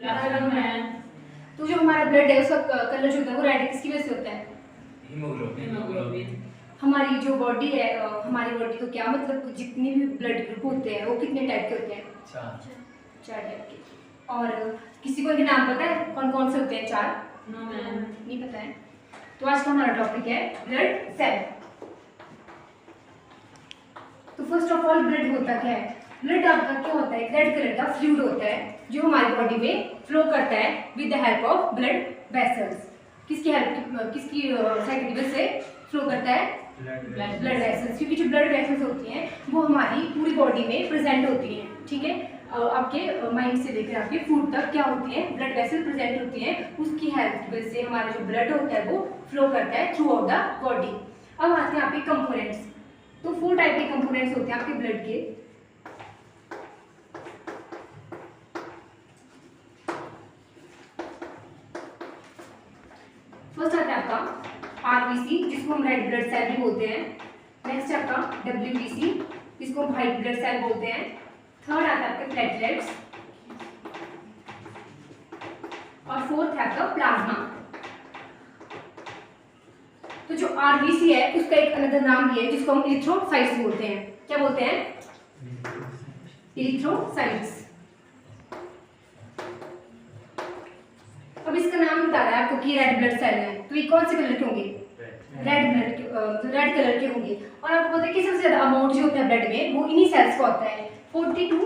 तो जो हमारा ब्लड है उसका कलर जो होता है वो रेड किसकी वजह से होता है? हीमोग्लोबिन। हमारी जो बॉडी है हमारी बॉडी तो क्या मतलब जितने भी ब्लड ग्रुप होते हैं वो कितने टाइप के होते हैं? चार टाइप के। और किसी को इनके नाम पता है कौन कौन से होते हैं? चार? नो मैम, नहीं पता है। तो आज का हमारा टॉपिक है ब्लड सेल। तो फर्स्ट ऑफ ऑल ब्लड होता क्या है? ब्लड आपका क्या होता है? रेड कलर का फ्लूइड होता है जो हमारी बॉडी में फ्लो करता है with the help of blood vessels. किसकी सहायता की वजह से फ्लो करता है? Blood vessels. क्योंकि जो ब्लड वेसल्स होती हैं वो हमारी पूरी बॉडी में प्रेजेंट होती हैं, ठीक है। आपके माइंड से लेकर आपके फूड तक क्या होती है? ब्लड वेसल प्रेजेंट होती हैं। उसकी हेल्प की वजह से हमारा जो ब्लड होता है वो फ्लो करता है थ्रू आउट द बॉडी। अब आते हैं आपके कंपोनेंट्स। तो 4 टाइप के कंपोनेंट्स होते हैं आपके ब्लड के। फर्स्ट आता है आपका आरबीसी जिसको हम रेड ब्लड सेल भी बोलते हैं। नेक्स्ट आपका डब्ल्यूबीसी जिसको हम व्हाइट ब्लड सेल बोलते हैं। थर्ड आता है आपके प्लेटलेट्स और फोर्थ है आपका प्लाज्मा। तो जो आरबीसी है उसका एक अनदर नाम भी है जिसको हम इरिथ्रोसाइट्स बोलते हैं। क्या बोलते हैं? इरिथ्रोसाइट्स। अब इसका नाम बता रहा है आपको कि रेड ब्लड सेल है, तो ये कौन से कलर के होंगे? रेड कलर के होंगे। और आपको पता है कि सबसे ज्यादा अमाउंट जो होता है ब्लड में वो इन्हीं सेल्स का होता है। 40 to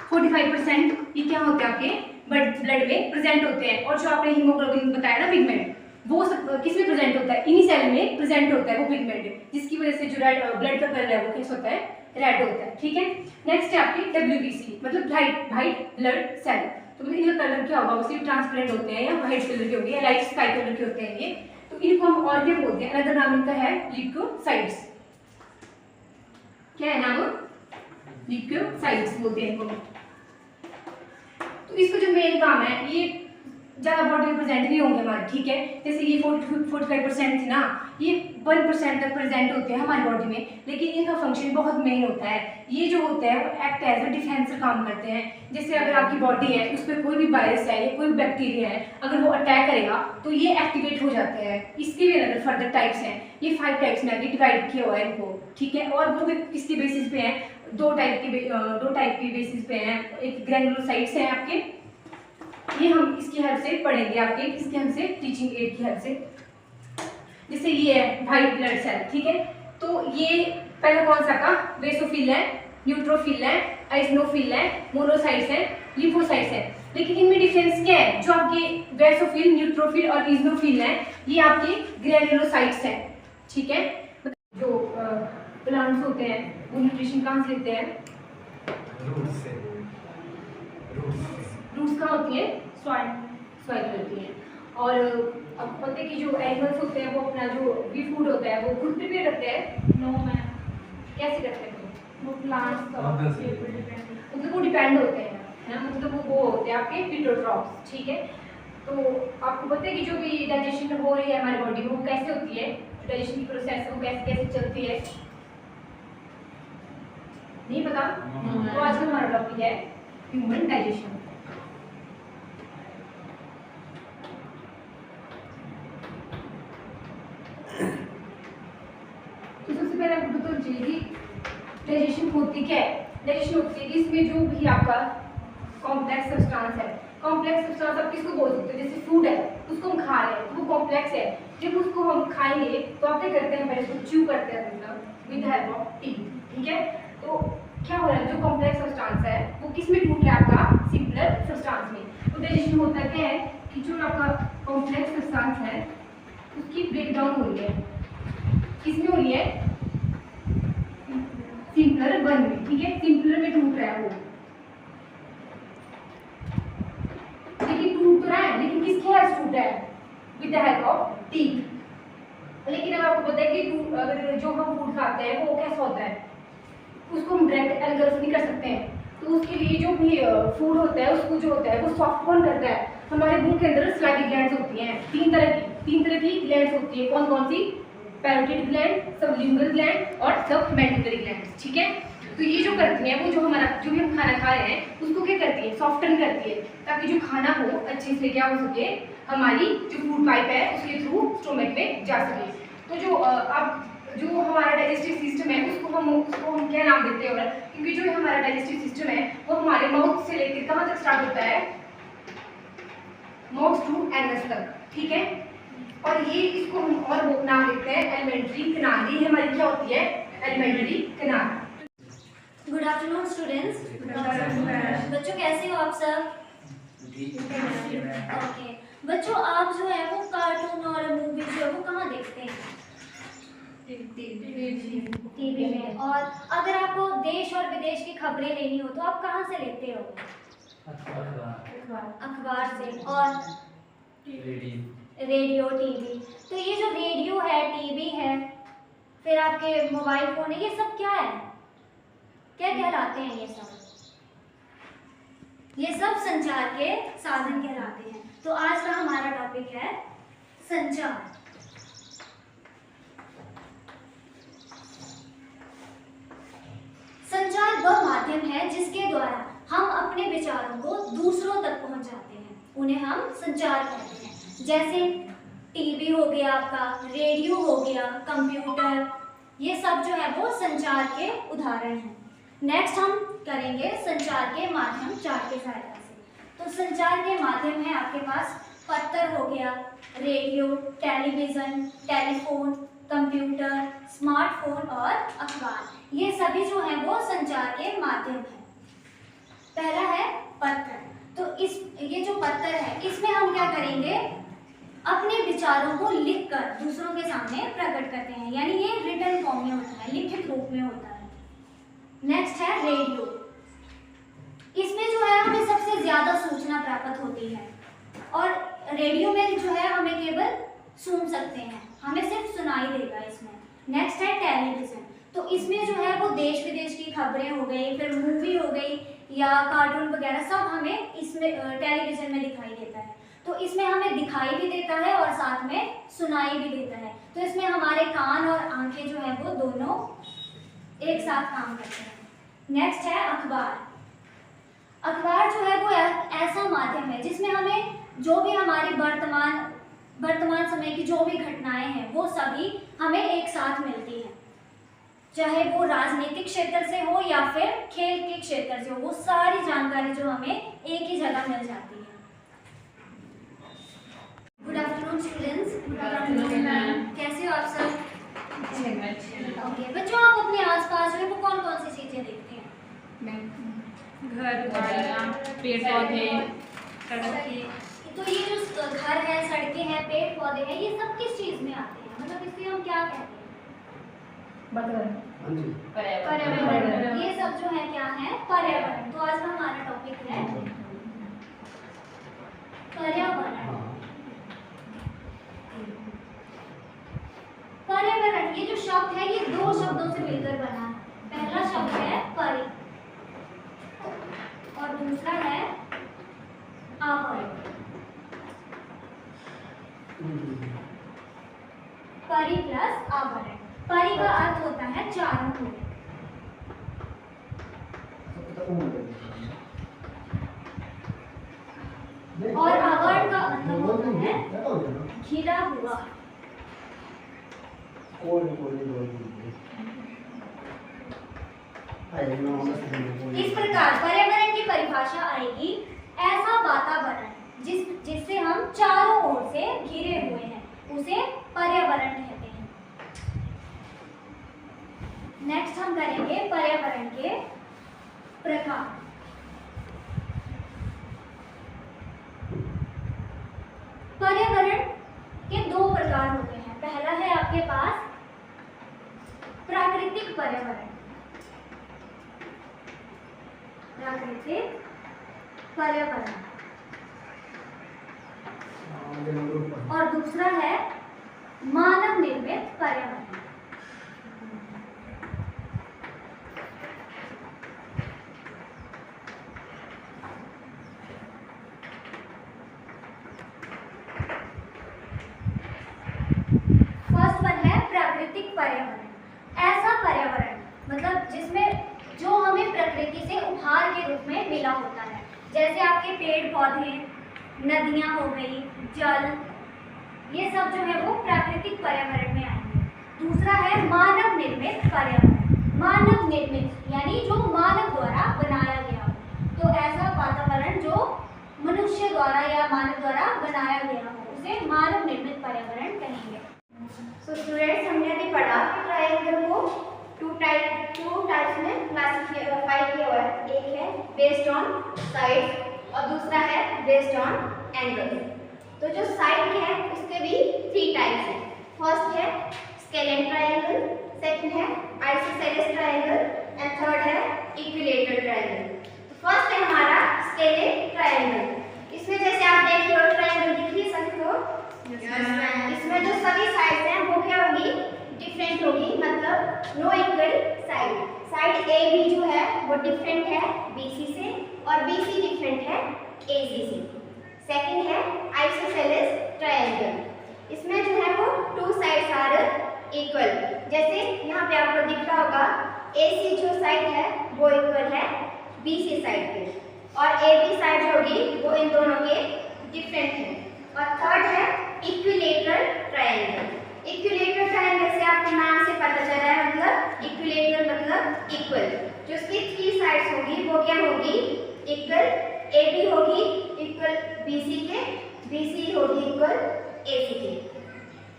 45% ये क्या होते हैं आपके ब्लड में प्रेजेंट होते हैं। और जो आपने हीमोग्लोबिन बताया ना पिगमेंट, वो सब किस में प्रेजेंट होता है? इन्हीं सेल में प्रेजेंट होता है वो पिगमेंट, जिसकी वजह से जो ब्लड का कलर है वो कैसा होता है? रेड होता है, ठीक है। नेक्स्ट है आपकी डब्ल्यूबीसी मतलब व्हाइट ब्लड सेल। तो मतलब इनका कलर क्या होगा? वो ट्रांसपेरेंट होते हैं या व्हाइट कलर के होंगे या लाइट स्काई कलर के होते हैं ये। तो इनको हम और क्या बोलते हैं? अनदर नाम इनका है ल्यूकोसाइट्स। क्या है नाम? ल्यूकोसाइट्स बोलते हैं इनको। तो इसका जो मेन काम है ये ज़्यादा बॉडी में प्रेजेंट नहीं होंगे हमारे, ठीक है। जैसे ये 45% थी ना, ये 1% तक प्रेजेंट होते हैं हमारी बॉडी में, लेकिन इनका फंक्शन बहुत मेन होता है। ये जो होते हैं वो एक्ट एज अ डिफेंसर काम करते हैं। जैसे अगर आपकी बॉडी है उस पर कोई भी वायरस है या कोई भी बैक्टीरिया है, अगर वो अटैक करेगा तो ये एक्टिवेट हो जाते हैं। इसके भी अगर फर्दर टाइप्स हैं, ये 5 टाइप्स में आगे डिवाइड किया हुआ है इनको, ठीक है। और वो भी किसके बेसिस पे हैं? दो टाइप के बेसिस पे हैं। एक ग्रैनुलोसाइट्स हैं आपके, ये हम इसकी हेल्प से पढ़ेंगे आपके, किसकी हेल्प से? टीचिंग एड की हेल्प से। जैसे ये है व्हाइट ब्लड सेल, ठीक है। तो ये पहले कौन सा का? बेसोफिल है, न्यूट्रोफिल है, आइसनोफिल है, मोनोसाइट्स है, लिम्फोसाइट्स है। लेकिन इनमें डिफरेंस क्या है? जो आपके बेसोफिल, न्यूट्रोफिल और इजनोफिल है ये आपके ग्रैनुलोसाइट्स हैं, ठीक है। जो प्लांट्स होते हैं वो न्यूट्रिशन कहाँ से लेते हैं? रूट्स कहाँ होती है? सॉइल होती है। और अब पता है कि जो एनिमल्स होते हैं वो अपना जो भी फूड होता है वो खुद प्रिपेयर करते हैं? No ma'am. कैसे करते हैं? वो प्लांट्स मतलब वो डिपेंड होते हैं, है ना। मतलब वो होते हैं आपके फिटोट्रॉप्स, ठीक है। तो आपको पता है कि जो भी डाइजेशन हो रही है हमारी बॉडी में वो कैसे होती है? डाइजेशन की प्रोसेस वो कैसे कैसे चलती है? नहीं पता? तो आज का हमारा टॉपिक है ह्यूमन डाइजेशन। तो सबसे पहले आपको पता चाहिए कि डाइजेशन होती क्या है। डाइजेशन होती है कि इसमें जो भी आपका कॉम्प्लेक्स सब्सटेंस है, कॉम्प्लेक्स सब्सटेंस आप किसको बोल सकते हैं? जैसे फूड है उसको हम खा रहे हैं तो वो कॉम्प्लेक्स है। जब उसको हम खाएंगे तो आप क्या करते हैं? पहले उसको च्यू करते हैं मतलब with the help of teeth, ठीक है। तो क्या हो रहा है? जो कॉम्प्लेक्स सब्सटेंस है वो किस में टूट रहा है? आपका सिंपलर सब्सटेंस में। तो डाइजेशन होता क्या है कि जो आपका कॉम्प्लेक्स सब्सटेंस है उसकी ब्रेकडाउन हो रही है। किसमें हो रही है? सिंपलर वन में, ठीक है। सिंपलर में टूट रहा है वो, लेकिन टूट तो रहा है, लेकिन किसकी हेल्प टूट रहा है? With the help of teeth. लेकिन अब आपको पता है कि अगर जो हम फूड खाते हैं वो कैसा होता है? उसको हम डायरेक्ट एंगल्स नहीं कर सकते हैं। तो उसके लिए जो भी फूड होता है उसको जो होता है वो सॉफ्ट कौन करता है? हमारे मुंह के अंदर स्लाइडी ग्लैंड्स होती हैं, तीन तरह की ग्लैंड्स होती है। कौन सी? पैरोटिड ग्लैंड, सबलिंगुअल ग्लैंड और सबमेंडिबुलरी ग्लैंड, ठीक है। तो ये जो करती हैं वो जो भी हम खाना खा रहे हैं उसको क्या करती है, सॉफ्टन करती है, ताकि जो खाना हो अच्छे से क्या हो सके, हमारी जो फूड पाइप है उसके थ्रू स्टोमक में जा सके। तो जो हमारा डाइजेस्टिव सिस्टम है उसको हम क्या नाम देते हैं, और क्योंकि जो हमारा डाइजेस्टिव सिस्टम है वो हमारे माउथ से लेकर कहाँ तक स्टार्ट होता है, माउथ टू एनस तक, ठीक है। और ये इसको हम और वो नाम देते हैं एलिमेंट्री कैनाल। ये हमारी क्या होती है, alimentary canal. Good afternoon students. बच्चों कैसे हो आप सब? ओके बच्चों, आप जो है वो कार्टून और मूवी जो है वो कहाँ देखते हैं? टीवी में। और अगर आपको देश और विदेश की खबरें लेनी हो तो आप कहाँ से लेते हो? अखबार से। और रेडियो, टीवी। तो ये जो रेडियो है, टीवी है, फिर आपके मोबाइल फोन है, ये सब क्या है, क्या कहलाते हैं ये सब? ये सब संचार के साधन कहलाते हैं। तो आज का हमारा टॉपिक है संचार। संचार वह माध्यम है जिसके द्वारा हम अपने विचारों को दूसरों तक पहुंचाते हैं, उन्हें हम संचार कहते हैं। जैसे टीवी हो गया आपका, रेडियो हो गया, कंप्यूटर, ये सब जो है वो संचार के उदाहरण हैं। नेक्स्ट हम करेंगे संचार के माध्यम चार्ट की सहायता से। तो संचार के माध्यम है आपके पास पत्र हो गया, radio, television, telephone, computer, smartphone और अखबार। ये सभी जो हैं वो संचार के माध्यम हैं। पहला है पत्र। तो ये जो पत्र है इसमें हम क्या करेंगे, अपने विचारों को लिखकर दूसरों के सामने प्रकट करते हैं, यानी ये रिटन फॉर्म में होता है, लिखित रूप में होता है। नेक्स्ट है रेडियो। इसमें जो है हमें सबसे ज्यादा सूचना प्राप्त होती है, और रेडियो में जो है हमें केवल सुन सकते हैं, हमें सिर्फ सुनाई देगा इसमें। नेक्स्ट है टेलीविजन। तो इसमें जो है वो देश विदेश की खबरें हो गई, फिर मूवी हो गई या कार्टून वगैरह सब हमें इसमें टेलीविजन में दिखाई देता है। तो इसमें हमें दिखाई भी देता है और साथ में सुनाई भी देता है। तो इसमें हमारे कान और आंखें जो है वो दोनों एक साथ काम करते हैं। नेक्स्ट है अखबार। अखबार जो है वो ऐसा माध्यम है जिसमें हमें जो भी हमारी वर्तमान समय की जो भी घटनाएं हैं वो सभी हमें एक साथ मिलती हैं, चाहे वो राजनीतिक क्षेत्र से हो या फिर खेल के क्षेत्र से हो, वो सारी जानकारी जो हमें एक ही जगह मिल जाती है। Good afternoon students. Good afternoon ma'am. कैसे हो आप सब? अच्छे। ओके बच्चों, आप अपने आसपास जो है वो कौन कौन सी चीजें देखते हैं? घर, गाड़ियाँ, पेड़ पौधे, सड़कें। तो ये जो घर है, सड़कें हैं, पेड़ पौधे हैं, ये सब किस चीज में आते हैं, मतलब इसे हम क्या कहते हैं? पर्यावरण। ये सब जो है क्या है, पर्यावरण। तो आज का हमारा टॉपिक है पर्यावरण। पर्यावरण ये जो शब्द है ये दो शब्दों से मिलकर बना है। पहला शब्द है परि और दूसरा है आवरण। परि प्लस आवरण। परि का अर्थ होता है चारों ओर, और आवरण का मतलब होता है घिरा हुआ। इस प्रकार पर्यावरण की परिभाषा आएगी ऐसा वातावरण जिससे हम चारों ओर से घिरे हुए हैं, उसे पर्यावरण कहते हैं। नेक्स्ट हम करेंगे पर्यावरण के प्रकार। पर्यावरण के दो प्रकार होते हैं। पहला है आपके पास प्राकृतिक पर्यावरण। प्राकृतिक पर्यावरण और दूसरा है मानव निर्मित पर्यावरण। फर्स्ट वन है प्राकृतिक पर्यावरण। ऐसा पर्यावरण मतलब जिसमें जो हमें प्रकृति से उपहार के रूप में मिला होता है, जैसे आपके पेड़ पौधे, नदियाँ हो गई, जल, ये सब जो है वो प्राकृतिक पर्यावरण में आएंगे। दूसरा है मानव निर्मित पर्यावरण। मानव निर्मित यानी जो मानव द्वारा बनाया गया हो, तो ऐसा वातावरण जो मनुष्य द्वारा या मानव द्वारा बनाया गया हो उसे मानव निर्मित पर्यावरण कहेंगे। सो स्टूडेंट्स, हमने अभी पढ़ा कि ट्रायंगल को टू टाइप्स में क्लासिफाई किया हुआ है। एक है बेस्ड ऑन साइड और दूसरा है बेस्ड ऑन एंगल। तो जो साइड है उसके भी 3 टाइप्स हैं। फर्स्ट है स्केलेन ट्रायंगल, सेकंड है आइसोसेलेस ट्रायंगल एंड थर्ड है इक्विलेटरल ट्रायंगल। तो फर्स्ट है हमारा स्केलेन ट्रायंगल। इसमें जैसे आप देख रहे हो ट्रायंगल दिख ही सकते हो, इसमें जो सभी साइड्स हैं वो क्या होगी, डिफरेंट होगी, मतलब no equal side. Side A B जो है वो डिफरेंट है BC से और BC डिफरेंट है AC से। सेकंड है आइसोसेलेस ट्रायंगल। इसमें जो है वो 2 साइड्स आर इक्वल। जैसे यहाँ पे आपको दिख रहा होगा AC जो साइड है वो इक्वल है BC साइड के, और AB साइड जो होगी वो इन दोनों के डिफरेंट है। और थर्ड है इक्विलेटरल ट्रायंगल। इक्विलेटरल ट्रायंगल से आपको नाम से पता चल रहा है, मतलब इक्विलेटरल मतलब इक्वल। जो उसकी 3 साइड्स होगी वो क्या होगी, इक्वल। AB होगी इक्वल BC के, BC होगी इक्वल AC के।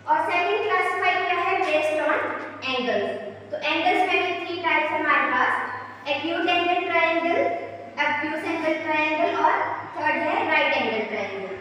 और सेकंड क्लासिफाई किया है बेस्ड ऑन एंगल्स। तो एंगल्स में भी 3 टाइप्स है हमारे पास, acute angle triangle, obtuse angle triangle और थर्ड है राइट एंगल ट्रायंगल।